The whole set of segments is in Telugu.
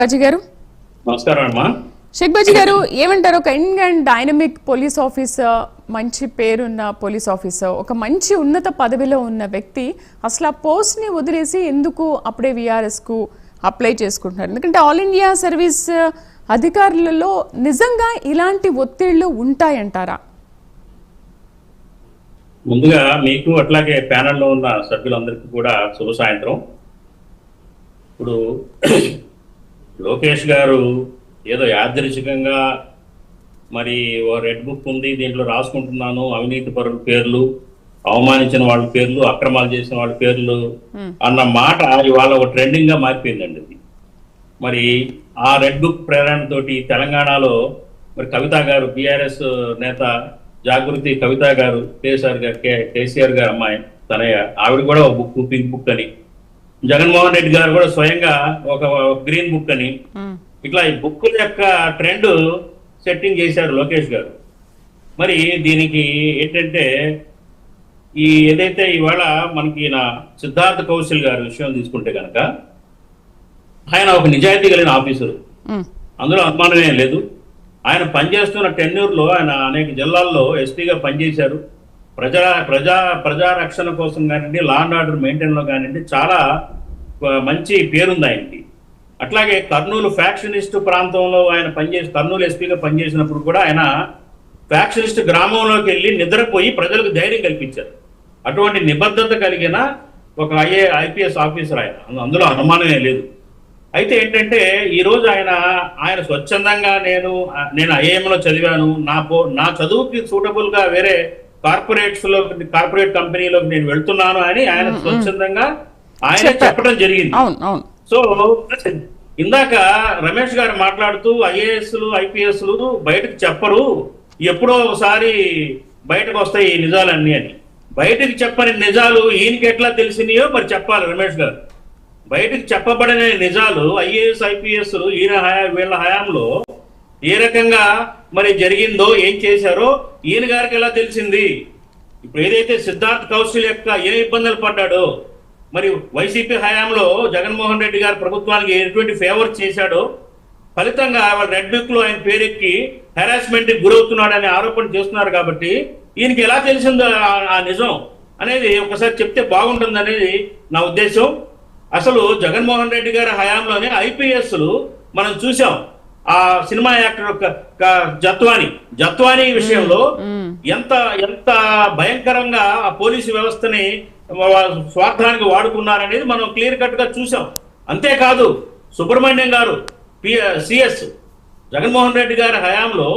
బాజీ గారు నమస్కారం అమ్మా. షేక్ బాజీ గారు ఏమంటారు? ఒక young and dynamic police officer, మంచి పేరున్న పోలీస్ ఆఫీసర్, ఒక మంచి ఉన్నత పదవిలో ఉన్న వ్యక్తి అసలు ఆ పోస్ట్ని వదిలేసి ఎందుకు అప్పుడే విఆర్ఎస్కు అప్లై చేసుకుంటున్నారు? ఎందుకంటే ఆల్ ఇండియా సర్వీస్ అధికారులలో నిజంగా ఇలాంటి ఒత్తిళ్లు ఉంటాయంటారా? ముందుగా మీకు అట్లాగే ప్యానెల్లో ఉన్న సభ్యులందరికీ కూడా శుభ సాయంత్రం. ఇప్పుడు లోకేష్ గారు ఏదో యాదృచ్ఛికంగా మరి ఓ రెడ్ బుక్ ఉంది, దీంట్లో రాసుకుంటున్నాను అవినీతి పరుల పేర్లు, అవమానించిన వాళ్ళ పేర్లు, అక్రమాలు చేసిన వాళ్ళ పేర్లు అన్న మాట ఇవాళ ఒక ట్రెండింగ్ గా మారిపోయిందండి. అది మరి ఆ రెడ్ బుక్ ప్రేరణతోటి తెలంగాణలో మరి కవిత గారు, బీఆర్ఎస్ నేత జాగృతి కవిత గారు, కేసీఆర్ గారు అమ్మాయి తనయ్య, ఆవిడ కూడా ఒక బుక్, పింక్ బుక్ అని, జగన్మోహన్ రెడ్డి గారు కూడా స్వయంగా ఒక గ్రీన్ బుక్ అని, ఇట్లా ఈ బుక్కుల యొక్క ట్రెండ్ సెట్టింగ్ చేశారు లోకేష్ గారు. మరి దీనికి ఏంటంటే ఈ ఏదైతే ఇవాళ మనకి నా సిద్ధార్థ కౌశల్ గారి విషయం తీసుకుంటే కనుక ఆయన ఒక నిజాయితీ కలిగిన ఆఫీసరు, అందులో అనుమానమే లేదు. ఆయన పనిచేస్తున్న టెన్యూర్లో ఆయన అనేక జిల్లాల్లో ఎస్పీగా పనిచేశారు. ప్రజా రక్షణ కోసం కానివ్వండి, లా అండ్ ఆర్డర్ మెయింటైన్లో కానివ్వండి చాలా మంచి పేరుంది ఆయనకి. అట్లాగే కర్నూలు ఫ్యాక్షనిస్ట్ ప్రాంతంలో ఆయన కర్నూలు ఎస్పీగా పనిచేసినప్పుడు కూడా ఆయన ఫ్యాక్షనిస్ట్ గ్రామంలోకి వెళ్ళి నిద్రపోయి ప్రజలకు ధైర్యం కల్పించారు. అటువంటి నిబద్ధత కలిగిన ఒక ఐపీఎస్ ఆఫీసర్ ఆయన, అందులో అనుమానమే లేదు. అయితే ఏంటంటే ఈరోజు ఆయన స్వచ్ఛందంగా నేను ఐఏఎంలో చదివాను, నా చదువుకి సూటబుల్గా వేరే కార్పొరేట్ కంపెనీలోకి నేను వెళ్తున్నాను అని ఆయన స్వచ్ఛందంగా ఆయన చెప్పడం జరిగింది. సో ఇందాక రమేష్ గారు మాట్లాడుతూ ఐఏఎస్లు ఐపీఎస్లు బయటకు చెప్పరు, ఎప్పుడో ఒకసారి బయటకు వస్తాయి ఈ నిజాలన్నీ అని. బయటకు చెప్పని నిజాలు ఈయనకి ఎట్లా తెలిసినాయో మరి చెప్పాలి రమేష్ గారు. బయటకు చెప్పబడిన నిజాలు ఐఏఎస్ ఐపీఎస్లు వీళ్ళ హయాంలో ఏ రకంగా మరి జరిగిందో, ఏం చేశారో ఈయన గారికి ఎలా తెలిసింది? ఇప్పుడు ఏదైతే సిద్ధార్థ్ కౌశల్ యొక్క ఏ ఇబ్బందులు పడ్డాడో, మరి వైసీపీ హయాంలో జగన్మోహన్ రెడ్డి గారు ప్రభుత్వానికి ఎటువంటి ఫేవర్ చేశాడో, ఫలితంగా రెడ్ బుక్ లో ఆయన పేరెక్కి హెరాస్మెంట్ కి గురవుతున్నాడనే ఆరోపణ చేస్తున్నారు. కాబట్టి ఈయనకి ఎలా తెలిసిందో ఆ నిజం అనేది ఒకసారి చెప్తే బాగుంటుంది అనేది నా ఉద్దేశం. అసలు జగన్మోహన్ రెడ్డి గారి హయాంలోనే ఐపీఎస్లు మనం చూసాం. ఆ సినిమా యాక్టర్ జత్వానీ విషయంలో ఎంత భయంకరంగా ఆ పోలీసు వ్యవస్థని స్వార్థానికి వాడుకున్నారనేది మనం క్లియర్ కట్ గా చూసాం. అంతేకాదు సుబ్రహ్మణ్యం గారు సిఎస్, జగన్మోహన్ రెడ్డి గారి హయాంలో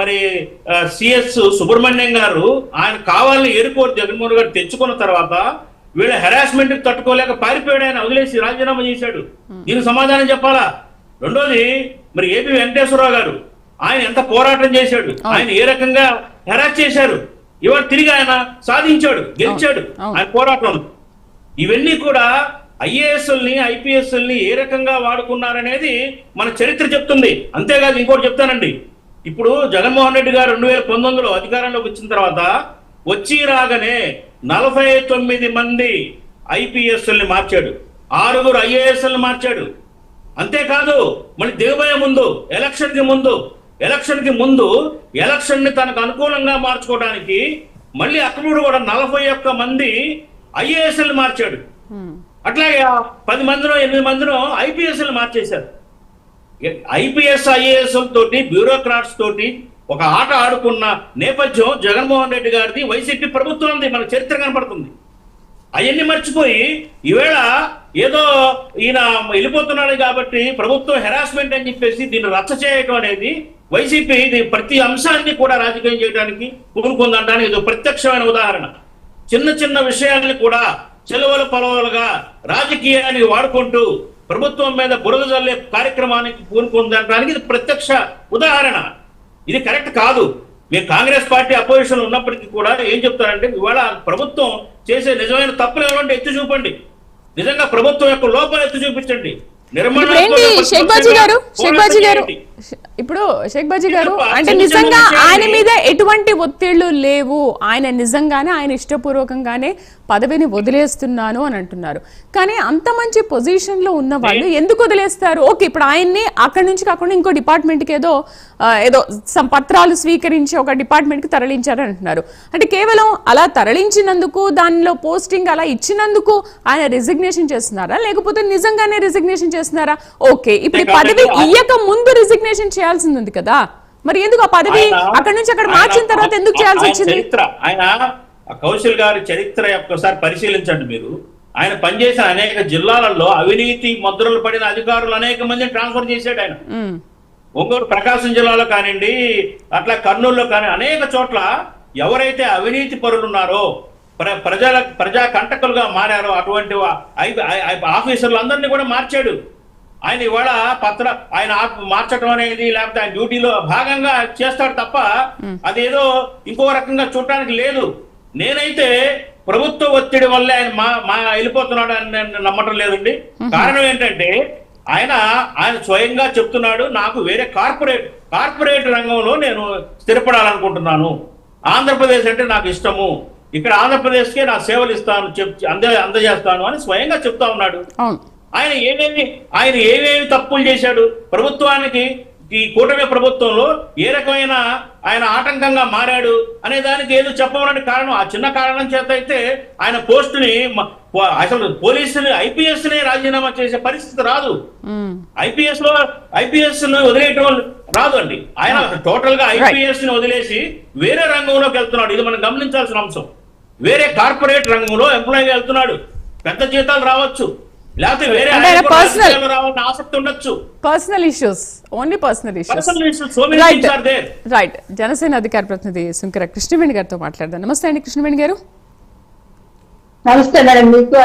మరి సిఎస్ సుబ్రహ్మణ్యం గారు ఆయన కావాలని ఎయిర్పోర్ట్ జగన్మోహన్ గారు తెచ్చుకున్న తర్వాత వీళ్ళ హెరాస్మెంట్ తట్టుకోలేక పారిపోయాడు, ఆయన వదిలేసి రాజీనామా చేశాడు. దీనికి సమాధానం చెప్పాలా? రెండోది మరి ఏపీ వెంకటేశ్వరరావు గారు, ఆయన ఎంత పోరాటం చేశాడు, ఆయన ఏ రకంగా హెరాస్ చేశారు, ఇవాళ తిరిగి ఆయన సాధించాడు, గెలిచాడు ఆయన పోరాటంలో. ఇవన్నీ కూడా ఐఏఎస్ఎల్ని ఐపీఎస్ఎల్ని ఏ రకంగా వాడుకున్నారనేది మన చరిత్ర చెప్తుంది. అంతేకాదు ఇంకోటి చెప్తానండి. ఇప్పుడు జగన్మోహన్ రెడ్డి గారు 2019లో అధికారంలోకి వచ్చిన తర్వాత వచ్చి రాగానే 49 మంది ఐపీఎస్ఎల్ని మార్చాడు, 6 ఐఏఎస్ఎల్ని మార్చాడు. అంతేకాదు మళ్ళీ దిగబోయే ముందు ఎలక్షన్ కి ముందు ఎలక్షన్ ని తనకు అనుకూలంగా మార్చుకోవడానికి మళ్ళీ అక్కడ కూడా 41 మంది ఐఏఎస్ఎల్ మార్చాడు. అట్లాగే 10 మందినో 8 మందినో ఐపీఎస్ఎల్ మార్చేశారు. ఐపీఎస్ ఐఏఎస్ తోటి బ్యూరోక్రాట్స్ తోటి ఒక ఆట ఆడుకున్న నేపథ్యం జగన్మోహన్ రెడ్డి గారిది, వైసీపీ ప్రభుత్వంది మన చరిత్ర కనపడుతుంది. అవన్నీ మర్చిపోయి ఈవేళ ఏదో ఈయన వెళ్ళిపోతున్నాడు కాబట్టి ప్రభుత్వం హెరాస్మెంట్ అని చెప్పేసి దీన్ని రచ్చ చేయడం అనేది వైసీపీ ప్రతి అంశాన్ని కూడా రాజకీయం చేయడానికి పూనుకుందనడానికి ఇది ప్రత్యక్షమైన ఉదాహరణ. చిన్న విషయాన్ని కూడా చెలవలు పొలవలుగా రాజకీయానికి వాడుకుంటూ ప్రభుత్వం మీద బురద జల్లే కార్యక్రమానికి పూనుకుందనడానికి ఇది ప్రత్యక్ష ఉదాహరణ. ఇది కరెక్ట్ కాదు. మీరు కాంగ్రెస్ పార్టీ అపోజిషన్ ఉన్నప్పటికీ కూడా ఏం చెప్తారంటే ఇవాళ ప్రభుత్వం చేసే నిజమైన తప్పులు ఏమంటే ఎత్తి చూపండి, నిజంగా ప్రభుత్వం యొక్క లోపం ఎత్తి చూపించండి. నిర్మాణ ఇప్పుడు షేక్ బాజీ గారు ఇది అంటే చిన్న నిజంగా విషయం ఆయన ఇది. మీద ఎటువంటి ఒత్తిళ్లు లేవు, ఆయన నిజంగానే ఆయన ఇష్టపూర్వకంగానే పదవిని వదిలేస్తున్నాను అని అంటున్నారు. కానీ అంత మంచి పొజిషన్ లో ఉన్న వాళ్ళు ఎందుకు వదిలేస్తారు? ఓకే, ఇప్పుడు ఆయన్ని అక్కడి నుంచి కాకుండా ఇంకో డిపార్ట్మెంట్ కి ఏదో some పత్రాలు స్వీకరించి ఒక డిపార్ట్మెంట్ కి తరలించారని అంటున్నారు. అంటే కేవలం అలా తరలించినందుకు, దానిలో పోస్టింగ్ అలా ఇచ్చినందుకు ఆయన రిజిగ్నేషన్ చేస్తున్నారా, లేకపోతే నిజంగానే రిజిగ్నేషన్ చేస్తున్నారా? ఓకే, ఇప్పుడు ఈ పదవి ఇయ్యక ముందు రిజిగ్నేషన్ చేయాల్సింది ఉంది కదా, మరి ఎందుకు ఆ పదవి అక్కడి నుంచి అక్కడ మార్చిన తర్వాత ఎందుకు చేయాల్సి వచ్చింది? ఆయన కౌశల్ గారి చరిత్ర ఒక్కసారి పరిశీలించండి మీరు. ఆయన పనిచేసిన అనేక జిల్లాలలో అవినీతి ముద్రలు పడిన అధికారులు అనేక మందిని ట్రాన్స్ఫర్ చేశాడు ఆయన. ఒంగోలు ప్రకాశం జిల్లాలో కానివ్వండి, అట్లా కర్నూలులో కానీ అనేక చోట్ల ఎవరైతే అవినీతి పరులు ఉన్నారో, ప్రజా కంటకులుగా మారారో అటువంటి ఆఫీసర్లు అందరినీ కూడా మార్చాడు ఆయన. ఇవాళ ఆయన మార్చడం అనేది లేకపోతే ఆయన డ్యూటీలో భాగంగా చేస్తాడు తప్ప అదేదో ఇంకో రకంగా చూడటానికి లేదు. నేనైతే ప్రభుత్వ ఒత్తిడి వల్లే ఆయన మా వెళ్ళిపోతున్నాడు అని నేను నమ్మటం లేదండి. కారణం ఏంటంటే ఆయన స్వయంగా చెప్తున్నాడు, నాకు వేరే కార్పొరేట్ రంగంలో నేను స్థిరపడాలనుకుంటున్నాను, ఆంధ్రప్రదేశ్ అంటే నాకు ఇష్టము, ఇక్కడ ఆంధ్రప్రదేశ్కే నా సేవలు ఇస్తాను అందజేస్తాను అని స్వయంగా చెప్తా ఉన్నాడు. ఆయన ఏమేమి తప్పులు చేశాడు ప్రభుత్వానికి, ఈ కూటమి ప్రభుత్వంలో ఏ రకమైన ఆయన ఆటంకంగా మారాడు అనే దానికి ఏదో చెప్పమని కారణం, ఆ చిన్న కారణం చేత అయితే ఆయన పోస్టుని అసలు పోలీసుని ఐపీఎస్ ని రాజీనామా చేసే పరిస్థితి రాదు. ఐపీఎస్ ని వదిలేయటం రాదు అండి. ఆయన టోటల్ గా ఐపీఎస్ ని వదిలేసి వేరే రంగంలోకి వెళ్తున్నాడు. ఇది మనం గమనించాల్సిన అంశం. వేరే కార్పొరేట్ రంగంలో ఎంప్లాయీ వెళ్తున్నాడు. పెద్ద జీతాలు రావచ్చు, లేకపోతే వేరే ఆసక్తి ఉండొచ్చు. Personal issues, only personal issues. Right. Janasena అధికార ప్రతినిధి సుంకర కృష్ణవేణి గారితో మాట్లాడదాం. నమస్తే అండి కృష్ణవేణి గారు. నమస్తే మేడం. మీకు